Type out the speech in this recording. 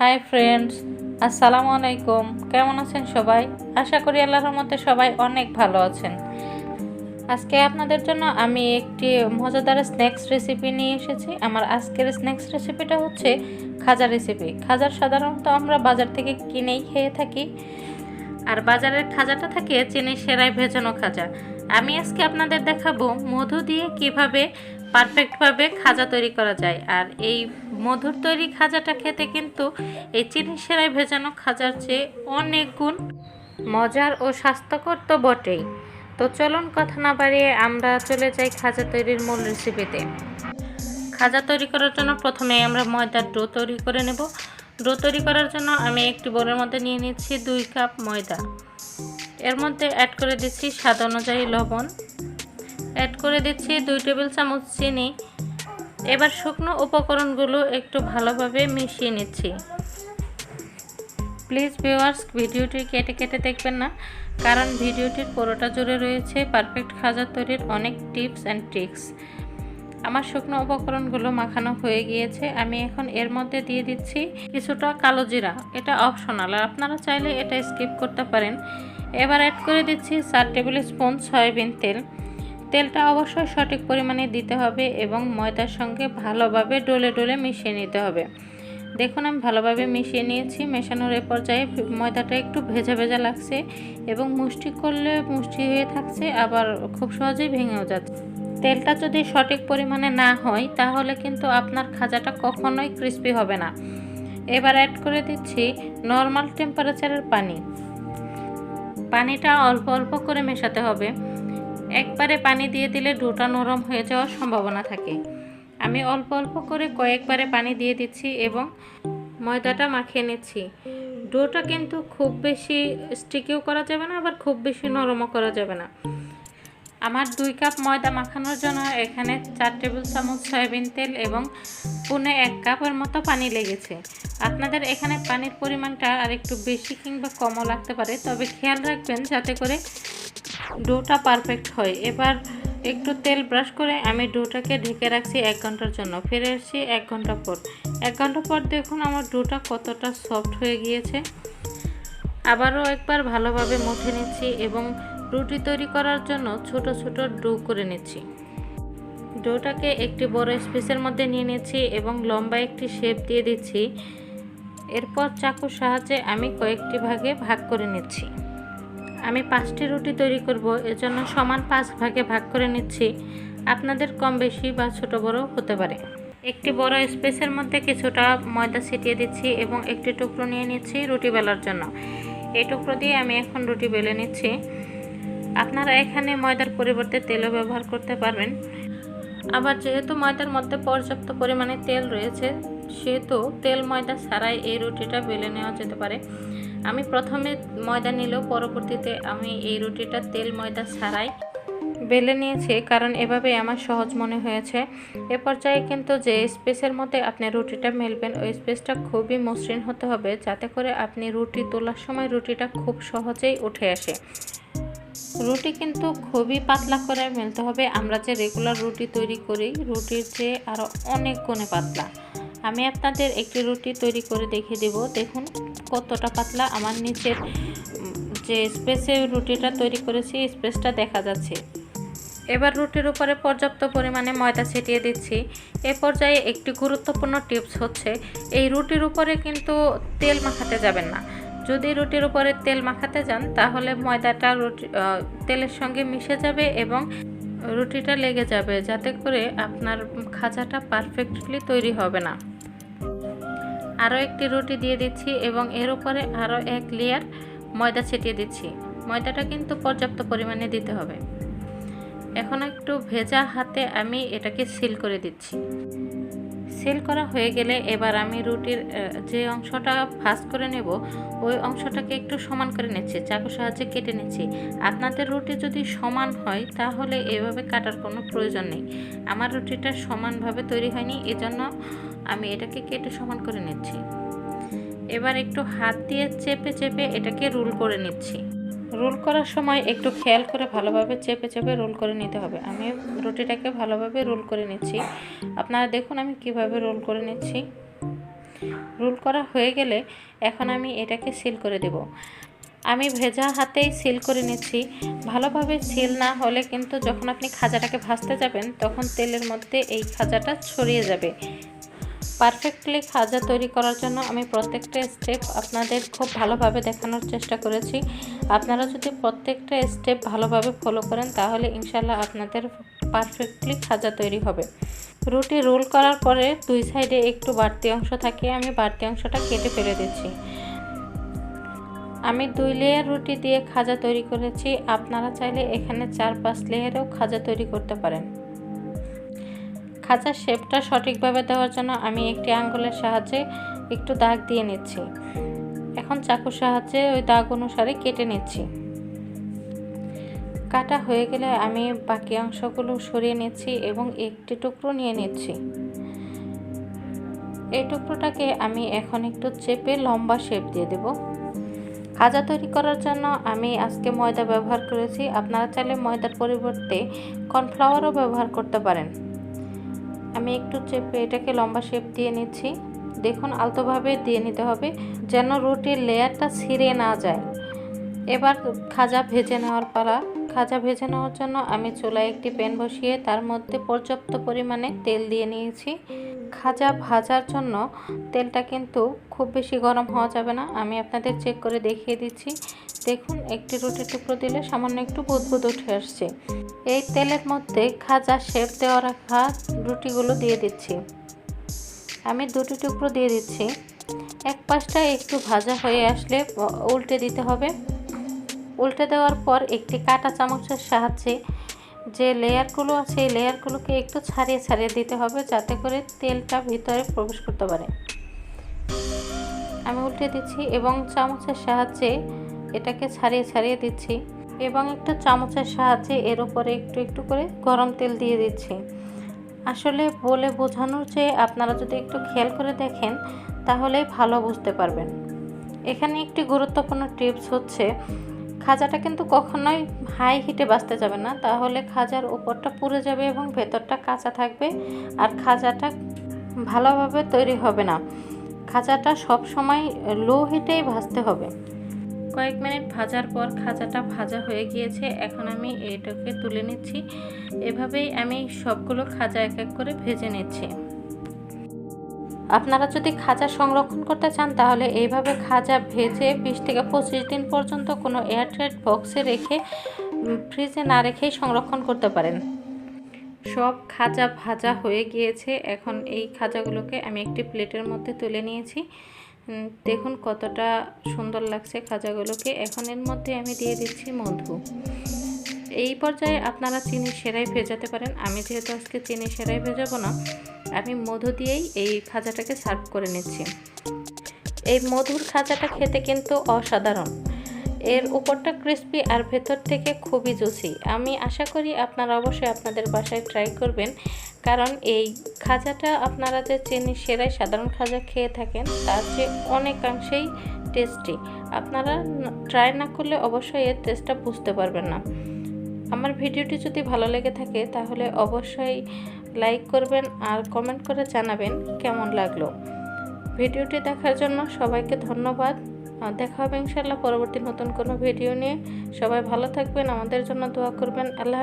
Hi friends, আসসালামু আলাইকুম। কেমন আছেন সবাই? আশা করি আল্লাহর রহমতে সবাই অনেক ভালো আছেন। আজকে আপনাদের জন্য আমি একটি মজাদার স্ন্যাক্স রেসিপি নিয়ে এসেছি। আমার আজকের স্ন্যাক্স রেসিপিটা হচ্ছে খাজা রেসিপি। খাজার সাধারণত আমরা বাজার থেকে কিনেই খেয়ে থাকি, আর বাজারের খাজাটা থাকে চিনি সেরায় ভেজানো খাজা। আমি আজকে আপনাদের দেখাবো মধু দিয়ে কিভাবে পারফেক্টভাবে খাজা তৈরি করা যায়। আর এই মধুর তৈরি খাজাটা খেতে কিন্তু এই চিনি সেরায় ভেজানো খাজার চেয়ে অনেক গুণ মজার ও স্বাস্থ্যকর তো বটেই। তো চলুন কথা না বাড়িয়ে আমরা চলে যাই খাজা তৈরির মূল রেসিপিতে। খাজা তৈরি করার জন্য প্রথমে আমরা ময়দার ডো তৈরি করে নেব। ডো তৈরি করার জন্য আমি একটি বোলের মধ্যে নিয়ে নিচ্ছি 2 কাপ ময়দা। এর মধ্যে অ্যাড করে দিচ্ছি স্বাদ অনুযায়ী লবণ, অ্যাড করে দিচ্ছি 2 টেবিল চামচ চিনি। এবার শুকনো উপকরণগুলো একটু ভালোভাবে মিশিয়ে নিচ্ছি। প্লিজ ভিউয়ার্স, ভিডিওটি কেটে কেটে দেখবেন না, কারণ ভিডিওটির পুরোটা জুড়ে রয়েছে পারফেক্ট খাজা তৈরির অনেক টিপস অ্যান্ড ট্রিক্স। আমার শুকনো উপকরণগুলো মাখানো হয়ে গিয়েছে। আমি এখন এর মধ্যে দিয়ে দিচ্ছি কিছুটা কালো জিরা। এটা অপশনাল, আর আপনারা চাইলে এটা স্কিপ করতে পারেন। এবার অ্যাড করে দিচ্ছি 4 টেবিল স্পুন সয়াবিন তেল। তেলটা অবশ্যই সঠিক পরিমাণে দিতে হবে এবং ময়দার সঙ্গে ভালোভাবে ডলে ডলে মিশিয়ে নিতে হবে। দেখুন আমি ভালোভাবে মিশিয়ে নিয়েছি। মেশানোর এ পর্যায়ে ময়দাটা একটু ভেজা ভেজা লাগছে এবং মুষ্টি করলে মুষ্টি হয়ে থাকছে, আবার খুব সহজেই ভেঙেও যাচ্ছে। তেলটা যদি সঠিক পরিমাণে না হয় তাহলে কিন্তু আপনার খাজাটা কখনোই ক্রিস্পি হবে না। এবার অ্যাড করে দিচ্ছি নর্মাল টেম্পারেচারের পানি। পানিটা অল্প অল্প করে মেশাতে হবে। একবারে পানি দিয়ে দিলে ডোটা নরম হয়ে যাওয়ার সম্ভাবনা থাকে। আমি অল্প অল্প করে কয়েকবারে পানি দিয়ে দিচ্ছি এবং ময়দাটা মাখিয়ে নিচ্ছি। ডোটা কিন্তু খুব বেশি স্টিকিও করা যাবে না, আবার খুব বেশি নরমও করা যাবে না। আমার 2 কাপ ময়দা মাখানোর জন্য এখানে 4 টেবিল চামচ সয়াবিন তেল এবং 1.5 কাপের মতো পানি লেগেছে। আপনাদের এখানে পানির পরিমাণটা আর একটু বেশি কিংবা কমও লাগতে পারে, তবে খেয়াল রাখবেন যাতে করে ডোটা পারফেক্ট হয়। এবার একটু তেল ব্রাশ করে আমি ডোটাকে ঢেকে রাখছি 1 ঘন্টার জন্য। ফিরে আসছি 1 ঘন্টা পর। 1 ঘন্টা পর দেখুন আমার ডোটা কতটা সফট হয়ে গিয়েছে। আবারও একবার ভালোভাবে মথে নিচ্ছি এবং রুটি তৈরি করার জন্য ছোট ছোট ডো করে নিচ্ছি। ডোটাকে একটি বড় স্পেসের মধ্যে নিয়ে নিচ্ছি এবং লম্বা একটি শেপ দিয়ে দিচ্ছি। এরপর চাকুর সাহায্যে আমি কয়েকটি ভাগে ভাগ করে নিচ্ছি। আমি 5টি রুটি তৈরি করব, এজন্য সমান 5 ভাগে ভাগ করে নিচ্ছি। আপনাদের কম বেশি বা ছোট বড় হতে পারে। একটি বড় স্পেসের মধ্যে কিছুটা ময়দা ছিটিয়ে দিচ্ছি এবং একটি টুকরো নিয়ে নিচ্ছি রুটি বেলার জন্য। এই টুকরো দিয়ে আমি এখন রুটি বেলে নিচ্ছি। আপনারা এখানে ময়দার পরিবর্তে তেলও ব্যবহার করতে পারবেন। আবার যেহেতু ময়দার মধ্যে পর্যাপ্ত পরিমাণে তেল রয়েছে, সেহেতু তেল ময়দা ছাড়াই এই রুটিটা বেলে নেওয়া যেতে পারে। আমি প্রথমে ময়দা নিলেও পরবর্তীতে আমি এই রুটিটা তেল ময়দা ছাড়াই বেলে নিয়েছি, কারণ এভাবে আমার সহজ মনে হয়েছে। এ পর্যায়ে কিন্তু যে স্পেসের মধ্যে আপনি রুটিটা মেলবেন ওই স্পেসটা খুবই মসৃণ হতে হবে, যাতে করে আপনি রুটি তোলার সময় রুটিটা খুব সহজেই উঠে আসে। রুটি কিন্তু খুবই পাতলা করে মেলতে হবে। আমরা যে রেগুলার রুটি তৈরি করি রুটির চেয়ে আরও অনেক গুণে পাতলা। আমি আপনাদের একটি রুটি তৈরি করে দেখিয়ে দেব। দেখুন কতটা পাতলা। আমার নিচের যে স্পেসে রুটিটা তৈরি করেছি স্পেসটা দেখা যাচ্ছে। এবার রুটির উপরে পর্যাপ্ত পরিমাণে ময়দা ছিটিয়ে দিচ্ছি। এ পর্যায়ে একটি গুরুত্বপূর্ণ টিপস হচ্ছে, এই রুটির উপরে কিন্তু তেল মাখাতে যাবেন না। যদি রুটির উপরে তেল মাখাতে যান তাহলে ময়দাটা তেলের সঙ্গে মিশে যাবে এবং রুটিটা লেগে যাবে, যাতে করে আপনার খাজাটা পারফেক্টলি তৈরি হবে না। আরও একটি রুটি দিয়ে দিচ্ছি এবং এর উপরে আরও 1 লেয়ার ময়দা ছিটিয়ে দিচ্ছি। ময়দাটা কিন্তু পর্যাপ্ত পরিমাণে দিতে হবে। এখন একটু ভেজা হাতে আমি এটাকে সিল করে দিচ্ছি। সিল করা হয়ে গেলে এবার আমি রুটির যে অংশটা ভাঁজ করে নেব ওই অংশটাকে একটু সমান করে নিচ্ছি, চাকুর সাহায্যে কেটে নিচ্ছি। আপনাদের রুটি যদি সমান হয় তাহলে এভাবে কাটার কোনো প্রয়োজন নেই। আমার রুটিটা সমানভাবে তৈরি হয়নি, এজন্য আমি এটাকে কেটে সমান করে নিচ্ছি। এবার একটু হাত দিয়ে চেপে চেপে এটাকে রোল করে নিচ্ছি। রোল করার সময় একটু খেয়াল করে ভালোভাবে চেপে চেপে রোল করে নিতে হবে। আমি রুটিটাকে ভালোভাবে রোল করে নিচ্ছি। আপনারা দেখুন আমি কিভাবে রোল করে নিচ্ছি। রোল করা হয়ে গেলে এখন আমি এটাকে সিল করে দেব। আমি ভেজা হাতেই সিল করে নিচ্ছি। ভালোভাবে সিল না হলে কিন্তু যখন আপনি খাজাটাকে ভাজতে যাবেন তখন তেলের মধ্যে এই খাজাটা ছড়িয়ে যাবে। পারফেক্টলি খাজা তৈরি করার জন্য আমি প্রত্যেকটা স্টেপ আপনাদের খুব ভালোভাবে দেখানোর চেষ্টা করেছি। আপনারা যদি প্রত্যেকটা স্টেপ ভালোভাবে ফলো করেন তাহলে ইনশাল্লাহ আপনাদের পারফেক্টলি খাজা তৈরি হবে। রুটি রোল করার পরে দুই সাইডে একটু বাড়তি অংশ থাকে, আমি বাড়তি অংশটা কেটে ফেলে দিচ্ছি। আমি 2 লেয়ার রুটি দিয়ে খাজা তৈরি করেছি। আপনারা চাইলে এখানে 4-5 লেয়ারেও খাজা তৈরি করতে পারেন। খাজার শেপটা সঠিকভাবে দেওয়ার জন্য আমি একটি আঙ্গুলের সাহায্যে একটু দাগ দিয়ে নিচ্ছি। এখন চাকুর সাহায্যে ওই দাগ অনুসারে কেটে নিচ্ছি। কাটা হয়ে গেলে আমি বাকি অংশগুলো সরিয়ে নিচ্ছি এবং একটি টুকরো নিয়ে নিচ্ছি। এই টুকরোটাকে আমি এখন একটু চেপে লম্বা শেপ দিয়ে দেব। খাজা তৈরি করার জন্য আমি আজকে ময়দা ব্যবহার করেছি। আপনারা চাইলে ময়দার পরিবর্তে কর্নফ্লাওয়ারও ব্যবহার করতে পারেন। আমি একটু চেপে এটাকে লম্বা শেপ দিয়ে নিচ্ছি। দেখুন আলতোভাবে দিয়ে নিতে হবে যেন রুটির লেয়ারটা ছিঁড়ে না যায়। এবার খাজা ভেজে নেওয়ার পালা। খাজা ভেজে নেওয়ার জন্য আমি চুলায় একটি প্যান বসিয়ে তার মধ্যে পর্যাপ্ত পরিমাণে তেল দিয়ে নিয়েছি। খাজা ভাজার জন্য তেলটা কিন্তু খুব বেশি গরম হওয়া যাবে না। আমি আপনাদের চেক করে দেখিয়ে দিচ্ছি। দেখুন একটি রুটির টুকরো দিলে সামান্য একটু বুদবুদ উঠে আসছে। এই তেলের মধ্যে খাজা শেপ দেওয়া রাখা রুটিগুলো দিয়ে দিচ্ছি। আমি 2টি টুকরো দিয়ে দিচ্ছি। এক পাশটা একটু ভাজা হয়ে আসলে উল্টে দিতে হবে। উল্টে দেওয়ার পর একটি কাঁটা চামচের সাহায্যে যে লেয়ারগুলো আছে এই লেয়ারগুলোকে একটু ছাড়িয়ে ছাড়িয়ে দিতে হবে যাতে করে তেলটা ভিতরে প্রবেশ করতে পারে। আমি উল্টে দিচ্ছি এবং চামচের সাহায্যে এটাকে ছাড়িয়ে ছাড়িয়ে দিচ্ছি এবং একটু চামচের সাহায্যে এর উপরে একটু একটু করে গরম তেল দিয়ে দিচ্ছি। আসলে বলে বোঝানোর চেয়ে আপনারা যদি একটু খেয়াল করে দেখেন তাহলেই ভালো বুঝতে পারবেন। এখানে একটি গুরুত্বপূর্ণ টিপস হচ্ছে খাজাটা কিন্তু কখনোই হাই হিটে ভাজতে যাবে না, তাহলে খাজার উপরটা পুড়ে যাবে এবং ভেতরটা কাঁচা থাকবে আর খাজাটা ভালোভাবে তৈরি হবে না। খাজাটা সব সময় লো হিটেই ভাজতে হবে। কয়েক মিনিট ভাজার পর খাজাটা ভাজা হয়ে গিয়েছে। এখন আমি এটাকে তুলে নিচ্ছি। এভাবেই আমি সবগুলো খাজা এক এক করে ভেজে নিচ্ছি। আপনারা যদি খাজা সংরক্ষণ করতে চান তাহলে এইভাবে খাজা ভেজে 20 থেকে 25 দিন পর্যন্ত কোনো এয়ারটাইট বক্সে রেখে ফ্রিজে না রেখেই সংরক্ষণ করতে পারেন। সব খাজা ভাজা হয়ে গিয়েছে। এখন এই খাজাগুলোকে আমি একটি প্লেটের মধ্যে তুলে নিয়েছি। দেখুন কতটা সুন্দর লাগছে খাজাগুলোকে। এখন এর মধ্যে আমি দিয়ে দিচ্ছি মধু। এই পর্যায়ে আপনারা চিনি সেরাই ভেজাতে পারেন। আমি যেহেতু আজকে চিনি সেরাই ভেজাবো না, আমি মধু দিয়েই এই খাজাটাকে সার্ভ করে নিচ্ছি। এই মধুর খাজাটা খেতে কিন্তু অসাধারণ। এর উপরটা ক্রিস্পি আর ভেতর থেকে খুবই জুসি। আমি আশা করি আপনারা অবশ্যই আপনাদের বাসায় ট্রাই করবেন, কারণ এই খাজাটা আপনারা যে চিনি সেরাই সাধারণ খাজা খেয়ে থাকেন তার চেয়ে অনেকাংশেই টেস্টি। আপনারা ট্রাই না করলে অবশ্যই এর টেস্টটা বুঝতে পারবেন না। আমার ভিডিওটি যদি ভালো লেগে থাকে তাহলে অবশ্যই লাইক করবেন আর কমেন্ট করে জানাবেন কেমন লাগলো। ভিডিওটি দেখার জন্য সবাইকে ধন্যবাদ। দেখা হবে ইনশাআল্লাহ পরবর্তী নতুন কোনো ভিডিও নিয়ে। সবাই ভালো থাকবেন, আমাদের জন্য দোয়া করবেন। আল্লাহ।